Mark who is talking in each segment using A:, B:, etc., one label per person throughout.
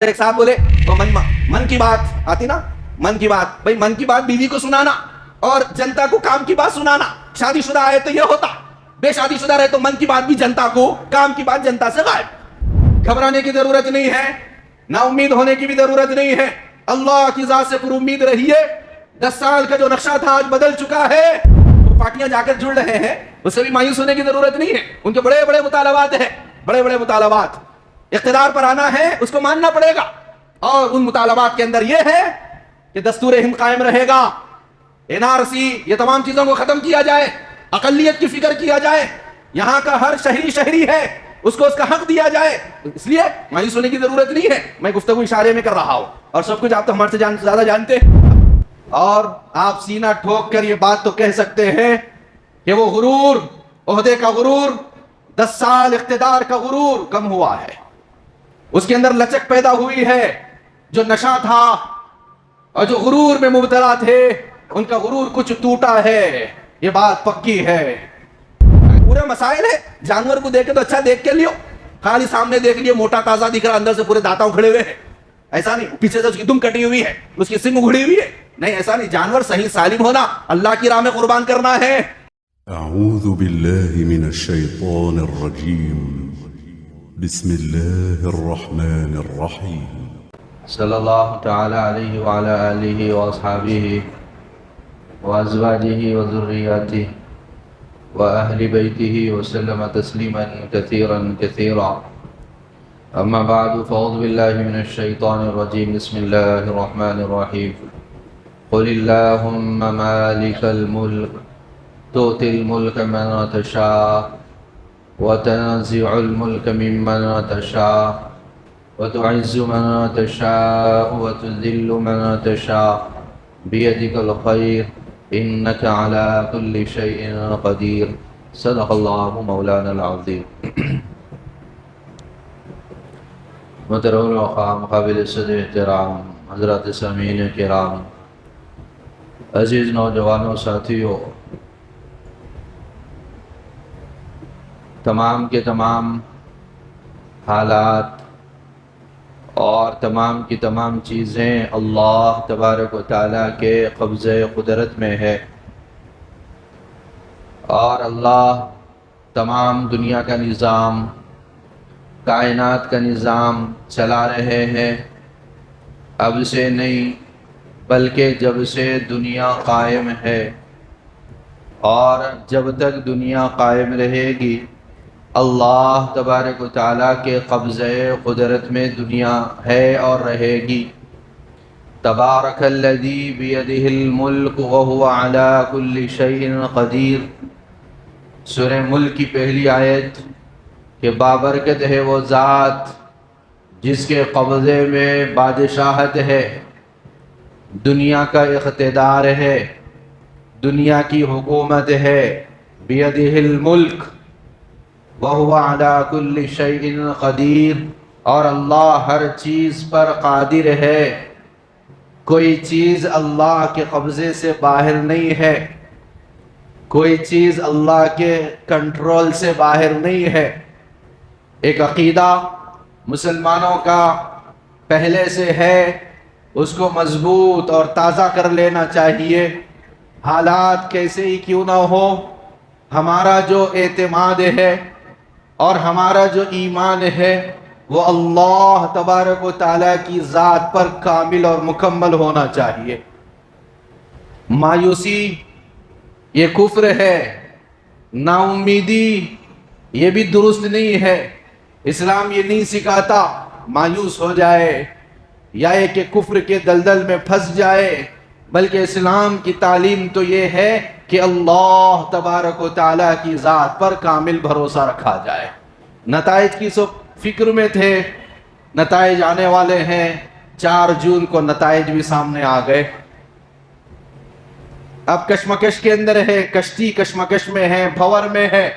A: ایک صاحب بولے تو من کی بات آتی نا، من کی بات، بھائی من کی بات بیوی کو سنانا اور جنتا کو کام کی بات سنانا. شادی شدہ ہے تو یہ ہوتا، بے شادی شدہ رہے تو من کی بات بھی جنتا کو، کام کی بات جنتا سے غائب. گھبرانے کی ضرورت نہیں ہے، نا امید ہونے کی بھی ضرورت نہیں ہے. اللہ کی ذات سے پر امید رہیے. 10 سال کا جو نقشہ تھا آج بدل چکا ہے. پارٹیاں جا کر جڑ رہے ہیں، اس سے بھی مایوس ہونے کی ضرورت نہیں ہے. ان کے بڑے بڑے مطالبات ہیں، بڑے بڑے مطالبات. اقتدار پر آنا ہے، اس کو ماننا پڑے گا. اور ان مطالبات کے اندر یہ ہے کہ دستور ہند قائم رہے گا، NRC، یہ تمام چیزوں کو ختم کیا جائے، اقلیت کی فکر کیا جائے. یہاں کا ہر شہری ہے، اس کو اس کا حق دیا جائے. اس لیے مایوس ہونے کی ضرورت نہیں ہے. میں گفتگو اشارے میں کر رہا ہوں اور سب کچھ آپ تو ہمارے سے زیادہ جانتے ہیں. اور آپ سینہ ٹھوک کر یہ بات تو کہہ سکتے ہیں کہ وہ غرور، عہدے کا غرور، 10 سال اقتدار کا غرور کم ہوا ہے. اس کے اندر لچک پیدا ہوئی ہے. جو نشہ تھا اور جو غرور میں مبتلا تھے، ان کا غرور کچھ ٹوٹا ہے. یہ بات پکی ہے. پورے مسائل ہے. جانور کو دیکھے تو اچھا دیکھ کے لیو، خالی سامنے دیکھ لیے موٹا تازہ دکھ رہا، اندر سے پورے دانتوں کھڑے ہوئے ہیں. ایسا نہیں. پیچھے سے اس کی دم کٹی ہوئی ہے، اس کی سنگ اگڑی ہوئی ہے. نہیں، ایسا نہیں. جانور صحیح سالم ہونا، اللہ کی راہ میں قربان کرنا ہے.
B: أعوذ بالله من الشيطان الرجيم. بسم الله الرحمن الرحيم.
C: صلی اللہ تعالی علیہ وعلى آلہ واصحابہ وازواجہ وذریاتہ واہل بیتہ وسلم تسلیما کثیرا کثیرا. اما بعد فاعوذ باللہ من الشیطان الرجیم. بسم اللہ الرحمن الرحیم. قل اللہم مالک الملک تؤتی الملک من تشاء وتنزع الملک ممن تشاء وتعز من تشاء وتذل من تشاء بيدك الخير إنك على كل شيء قدير. صدق الله مولانا العظيم. محترم وقام قابل صدر احترام حضرات سامعین کرام، عزیز نوجوانوں، ساتھیوں، تمام کے تمام حالات اور تمام کی تمام چیزیں اللہ تبارک و تعالیٰ کے قبضہ قدرت میں ہے. اور اللہ تمام دنیا کا نظام، کائنات کا نظام چلا رہے ہیں. اب سے نہیں بلکہ جب سے دنیا قائم ہے، اور جب تک دنیا قائم رہے گی اللہ تبارک و تعالیٰ کے قبضہ قدرت میں دنیا ہے اور رہے گی. تبارک الذی بیدہ الملک وہو علی کل شیء قدیر. سورہ ملک کی پہلی آیت کہ بابرکت ہے وہ ذات جس کے قبضے میں بادشاہت ہے، دنیا کا اقتدار ہے، دنیا کی حکومت ہے. بیدہ الملک وَهُوَ عَلَى كُلِّ شَيْءٍ قَدِيرٌ. اور اللہ ہر چیز پر قادر ہے. کوئی چیز اللہ کے قبضے سے باہر نہیں ہے، کوئی چیز اللہ کے کنٹرول سے باہر نہیں ہے. ایک عقیدہ مسلمانوں کا پہلے سے ہے، اس کو مضبوط اور تازہ کر لینا چاہیے. حالات کیسے ہی کیوں نہ ہو، ہمارا جو اعتماد ہے اور ہمارا جو ایمان ہے وہ اللہ تبارک و تعالیٰ کی ذات پر کامل اور مکمل ہونا چاہیے. مایوسی یہ کفر ہے، نا امیدی یہ بھی درست نہیں ہے. اسلام یہ نہیں سکھاتا مایوس ہو جائے یا یہ کہ کفر کے دلدل میں پھنس جائے، بلکہ اسلام کی تعلیم تو یہ ہے کہ اللہ تبارک و تعالیٰ کی ذات پر کامل بھروسہ رکھا جائے. نتائج کی سب فکر میں تھے، نتائج آنے والے ہیں. 4 جون کو نتائج بھی سامنے آ گئے. اب کشمکش کے اندر ہے، کشتی کشمکش میں ہے، بھور میں ہے.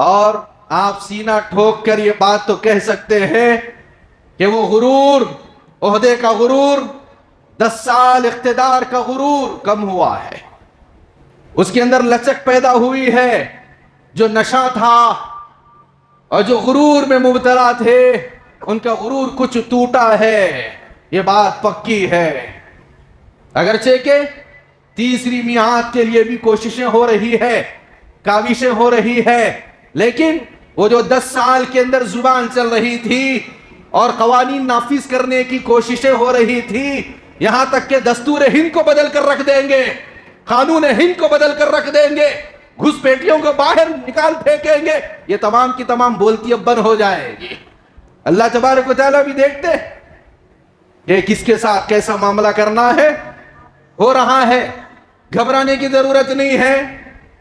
C: اور آپ سینہ ٹھوک کر یہ بات تو کہہ سکتے ہیں کہ وہ غرور، عہدے کا غرور، 10 سال اقتدار کا غرور کم ہوا ہے. اس کے اندر لچک پیدا ہوئی ہے. جو نشہ تھا اور جو غرور میں مبتلا تھے، ان کا غرور کچھ ٹوٹا ہے، یہ بات پکی ہے۔ اگرچہ کہ تیسری میعاد کے لیے بھی کوششیں ہو رہی ہے، کاوشیں ہو رہی ہے، لیکن وہ جو 10 سال کے اندر زبان چل رہی تھی اور قوانین نافذ کرنے کی کوششیں ہو رہی تھی، یہاں تک کہ دستور ہند کو بدل کر رکھ دیں گے، قانون ہند کو بدل کر رکھ دیں گے، گھس پیٹیوں کو باہر نکال پھینکیں گے، یہ تمام کی تمام بولتی اب بند ہو جائے گی۔ اللہ تبارک و تعالیٰ بھی دیکھتے کہ کس کے ساتھ کیسا معاملہ کرنا ہے، ہو رہا ہے۔ گھبرانے کی ضرورت نہیں ہے،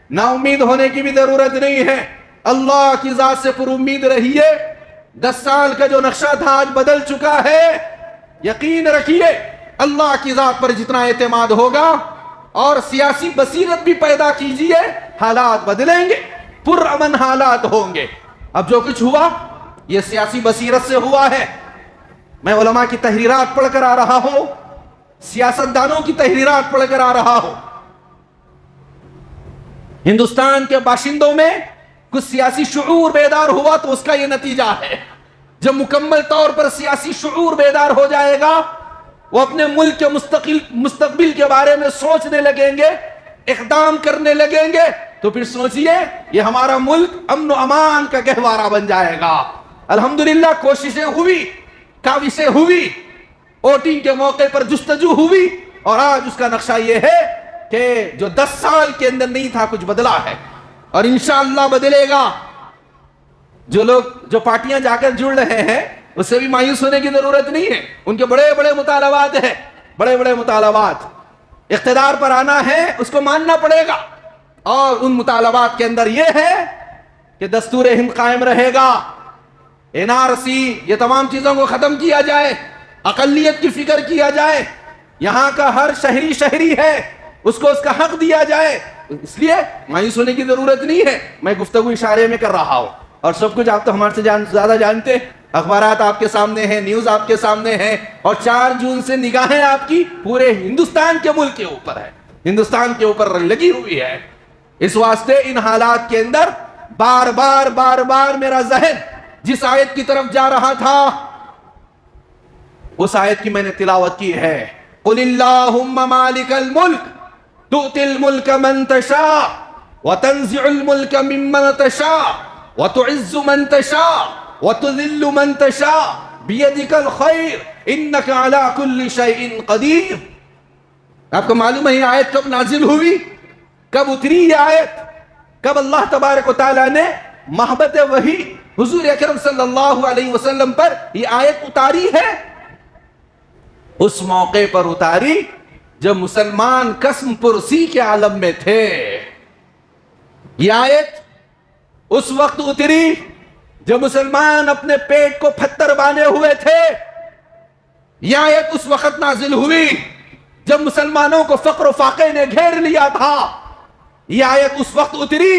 C: نا امید ہونے کی بھی ضرورت نہیں ہے، اللہ کی ذات سے پر امید رہیے۔ 10 سال کا جو نقشہ تھا آج بدل چکا ہے، یقین رکھیے اللہ کی ذات پر جتنا اعتماد ہوگا اور سیاسی بصیرت بھی پیدا کیجئے، حالات بدلیں گے، پرامن حالات ہوں گے۔ اب جو کچھ ہوا یہ سیاسی بصیرت سے ہوا ہے۔ میں علماء کی تحریرات پڑھ کر آ رہا ہوں، سیاستدانوں کی تحریرات پڑھ کر آ رہا ہوں۔ ہندوستان کے باشندوں میں کچھ سیاسی شعور بیدار ہوا تو اس کا یہ نتیجہ ہے۔ جب مکمل طور پر سیاسی شعور بیدار ہو جائے گا، وہ اپنے ملک کے مستقبل کے بارے میں سوچنے لگیں گے، اقدام کرنے لگیں گے، تو پھر سوچئے یہ ہمارا ملک امن و امان کا گہوارہ بن جائے گا۔ الحمدللہ کوششیں ہوئی، کاوشیں ہوئی، ووٹنگ کے موقع پر جستجو ہوئی، اور آج اس کا نقشہ یہ ہے کہ جو 10 سال کے اندر نہیں تھا کچھ بدلا ہے، اور انشاءاللہ بدلے گا۔ جو لوگ جو پارٹیاں جا کر جڑ رہے ہیں اس سے بھی مایوس ہونے کی ضرورت نہیں ہے، ان کے بڑے بڑے مطالبات ہیں، بڑے بڑے مطالبات۔ اقتدار پر آنا ہے اس کو ماننا پڑے گا، اور ان مطالبات کے اندر یہ ہے کہ دستور ہند قائم رہے گا، NRC، یہ تمام چیزوں کو ختم کیا جائے، اقلیت کی فکر کیا جائے، یہاں کا ہر شہری ہے، اس کو اس کا حق دیا جائے۔ اس لیے مایوس ہونے کی ضرورت نہیں ہے۔ میں گفتگو اشارے میں کر رہا ہوں، اور سب کچھ آپ تو ہمارے سے زیادہ جانتے ہیں، اخبارات آپ کے سامنے ہیں، نیوز آپ کے سامنے ہے، اور 4 جون سے نگاہیں آپ کی پورے ہندوستان کے ملک کے اوپر ہے، ہندوستان کے اوپر لگی ہوئی ہے۔ اس واسطے ان حالات کے اندر بار بار میرا ذہن جس آیت کی طرف جا رہا تھا اس آیت کی میں نے تلاوت کی ہے۔ قُلِ اللَّهُمَّ مَالِكَ الْمُلْكِ تُؤْتِي الْمُلْكَ مَنْ تَشَاءُ وَتَنزِعُ الْمُلْكَ مِمَّنْ تَشَاءُ وَتُعِزُّ مَنْ تَشَاءُ وَتُذِلُّ مَنْ تَشَاءُ بِيَدِكَ الْخَيْرُ إِنَّكَ عَلَى كُلِّ شَيْءٍ قَدِيرٌ۔ آپ کو معلوم ہے یہ آیت کب نازل ہوئی، کب اتری یہ آیت، کب اللہ تبارک و تعالیٰ نے محبت وحی حضور اکرم صلی اللہ علیہ وسلم پر یہ آیت اتاری ہے؟ اس موقع پر اتاری جب مسلمان قسم پرسی کے عالم میں تھے۔ یہ آیت اس وقت اتری جب مسلمان اپنے پیٹ کو پتھر باندھے ہوئے تھے۔ یہ آیت اس وقت نازل ہوئی جب مسلمانوں کو فقر و فاقے نے گھیر لیا تھا۔ یہ آیت اس وقت اتری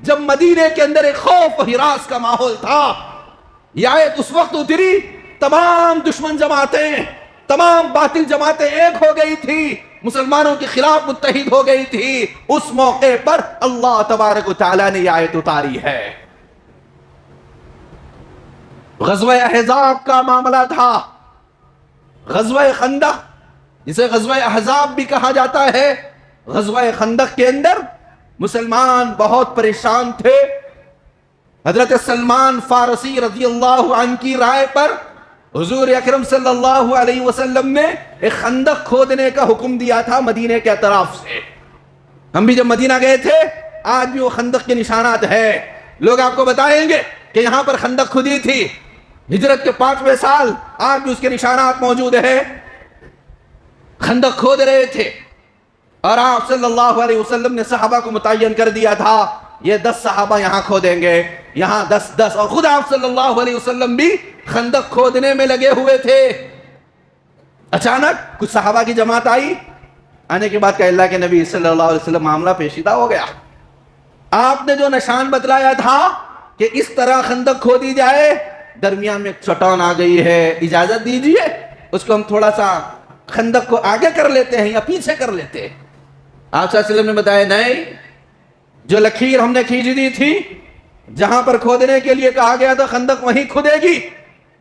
C: جب مدینے کے اندر ایک خوف و ہراس کا ماحول تھا۔ یہ آیت اس وقت اتری تمام دشمن جماعتیں، تمام باطل جماعتیں ایک ہو گئی تھی، مسلمانوں کے خلاف متحد ہو گئی تھی۔ اس موقع پر اللہ تبارک و تعالیٰ نے یہ آیت اتاری ہے۔ غزوہ احزاب کا معاملہ تھا، غزوہ خندق جسے غزوہ احزاب بھی کہا جاتا ہے۔ غزوہ خندق کے اندر مسلمان بہت پریشان تھے۔ حضرت سلمان فارسی رضی اللہ عنہ کی رائے پر حضور اکرم صلی اللہ علیہ وسلم نے ایک خندق کھودنے کا حکم دیا تھا مدینے کے اطراف سے۔ ہم بھی جب مدینہ گئے تھے، آج بھی وہ خندق کے نشانات ہیں، لوگ آپ کو بتائیں گے کہ یہاں پر خندق کھودی تھی۔ ہجرت کے 5ویں سال آج بھی اس کے نشانات موجود ہیں۔ خندق کھود رہے تھے، اور آپ صلی اللہ علیہ وسلم نے صحابہ کو متعین کر دیا تھا یہ 10 صحابہ یہاں کھودیں گے، یہاں 10 اور خود آپ صلی اللہ علیہ وسلم بھی خندق کھودنے میں لگے ہوئے تھے۔ اچانک کچھ صحابہ کی جماعت آئی، آنے کے بعد کہ اللہ کے نبی صلی اللہ علیہ وسلم معاملہ پیچیدہ ہو گیا، آپ نے جو نشان بتلایا تھا کہ اس طرح خندق کھودی جائے، درمیان میں ایک چٹان آ گئی ہے، اجازت دیجئے اس کو ہم تھوڑا سا خندق کو آگے کر لیتے ہیں یا پیچھے کر لیتے ہیں۔ آپ صلی اللہ علیہ وسلم نے بتایا نہیں، جو لکیر ہم نے کھینچ دی تھی، جہاں پر کھودنے کے لیے کہا گیا تھا خندق وہیں کھدے گی،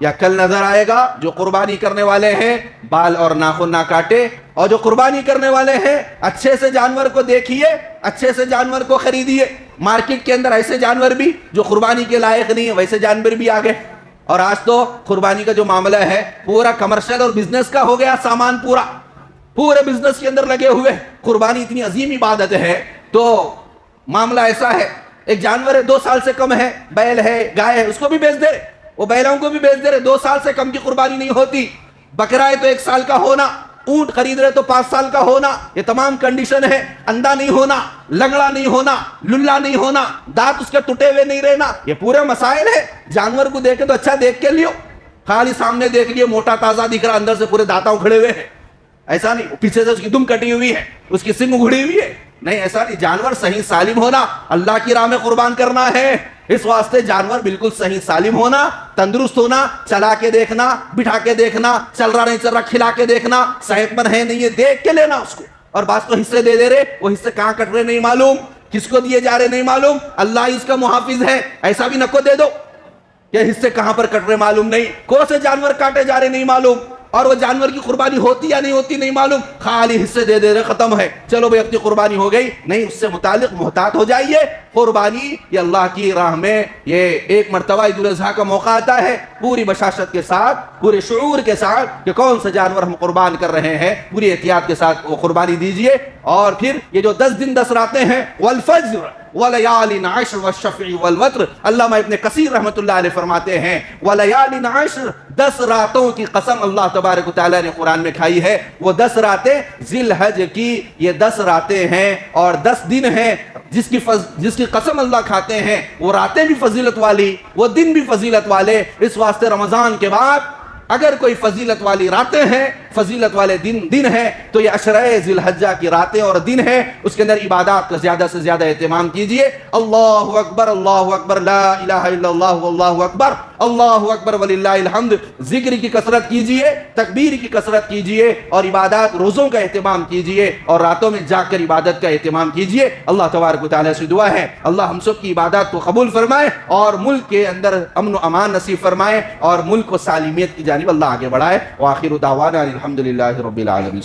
A: یا کل نظر آئے گا. جو قربانی کرنے والے ہیں بال اور ناخن نہ کاٹے, اور جو قربانی کرنے والے ہیں اچھے سے جانور کو دیکھیے, اچھے سے جانور کو خریدیے. مارکیٹ کے اندر ایسے جانور بھی جو قربانی کے لائق نہیں ہیں, ویسے جانور بھی آ گئے. اور آج تو قربانی کا جو معاملہ ہے پورا کمرشل اور بزنس کا ہو گیا سامان, پورے بزنس کے اندر لگے ہوئے. قربانی اتنی عظیم عبادت ہے, تو معاملہ ایسا ہے, ایک جانور ہے 2 سال سے کم ہے, بیل ہے, گائے ہے, اس کو بھی بیچ دے رہے, وہ بیلوں کو بھی بیچ دے رہے. 2 سال سے کم کی قربانی نہیں ہوتی. بکرا ہے تو 1 سال کا ہونا, اونٹ خرید رہے تو 5 سال کا ہونا. یہ تمام کنڈیشن ہے. اندھا نہیں ہونا, لنگڑا نہیں ہونا, للا نہیں ہونا, دانت اس کے ٹوٹے ہوئے نہیں رہنا, یہ پورے مسائل ہے. جانور کو دیکھے تو اچھا دیکھ کے لیو, خالی سامنے دیکھ لیے موٹا تازہ دکھ رہا, اندر سے پورے دانتوں کھڑے ہوئے ہیں, ایسا نہیں. پیچھے سے اس کی دم کٹی ہوئی ہے, اس کی سنگ اگڑی ہوئی ہے, نہیں ایسا نہیں. جانور صحیح سالم ہونا, اللہ کی راہ میں قربان کرنا ہے. اس واسطے جانور بالکل صحیح سالم ہونا, تندرست ہونا, چلا کے دیکھنا, بٹھا کے دیکھنا, چل رہا نہیں چل رہا کھلا کے دیکھنا, صحت مند ہے نہیں یہ دیکھ کے لینا اس کو. اور بعض تو حصے دے دے رہے, وہ حصے کہاں کٹ رہے نہیں معلوم, کس کو دیے جا رہے نہیں معلوم. اللہ اس کا محافظ ہے, ایسا بھی نہ کو دے دو کہ حصے کہاں پر کٹ رہے معلوم نہیں, کون سے جانور کاٹے جا رہے نہیں معلوم, اور وہ جانور کی قربانی ہوتی یا نہیں ہوتی نہیں معلوم, خالی حصے دے دے رہے, ختم ہے. چلو بھائی اپنی قربانی ہو گئی, نہیں, اس سے متعلق محتاط ہو جائیے. قربانی یہ اللہ کی راہ میں یہ ایک مرتبہ عید الاضحیٰ کا موقع آتا ہے, پوری بشاشت کے ساتھ, پورے شعور کے ساتھ کہ کون سا جانور ہم قربان کر رہے ہیں, پوری احتیاط کے ساتھ وہ قربانی دیجئے. اور پھر یہ جو 10 دن 10 راتیں ہیں, والفجر ولیال عشر والشفع والوتر, علامہ ابن کثیر رحمۃ اللہ علیہ فرماتے ہیں ولیال عشر, 10 راتوں کی قسم اللہ تبارک و تعالیٰ نے قرآن میں کھائی ہے. وہ 10 راتیں ذی الحج کی یہ 10 راتیں ہیں اور 10 دن ہیں, جس کی قسم اللہ کھاتے ہیں وہ راتیں بھی فضیلت والی, وہ دن بھی فضیلت والے. اس واسطے رمضان کے بعد اگر کوئی فضیلت والی راتیں ہیں, فضیلت والے دن ہیں, تو یہ عشرہ ذی الحجہ کی راتیں اور دن ہیں. اس کے اندر عبادات کا زیادہ سے زیادہ اہتمام کیجئے. اللہ اکبر, لا الہ الا اللہ, واللہ اکبر, اللہ اکبر وللہ الحمد. ذکر کی کثرت کیجئے, تکبیر کی کثرت کیجئے, اور عبادات روزوں کا اہتمام کیجئے, اور راتوں میں جاگ کر عبادت کا اہتمام کیجئے. اللہ تبارک و تعالیٰ سے دعا ہے اللہ ہم سب کی عبادات کو قبول فرمائے, اور ملک کے اندر امن و امان نصیب فرمائے, اور ملک کو سالمیت کی جانب اللہ آگے بڑھائے. وآخر دعوانا الحمدللہ رب العالمین.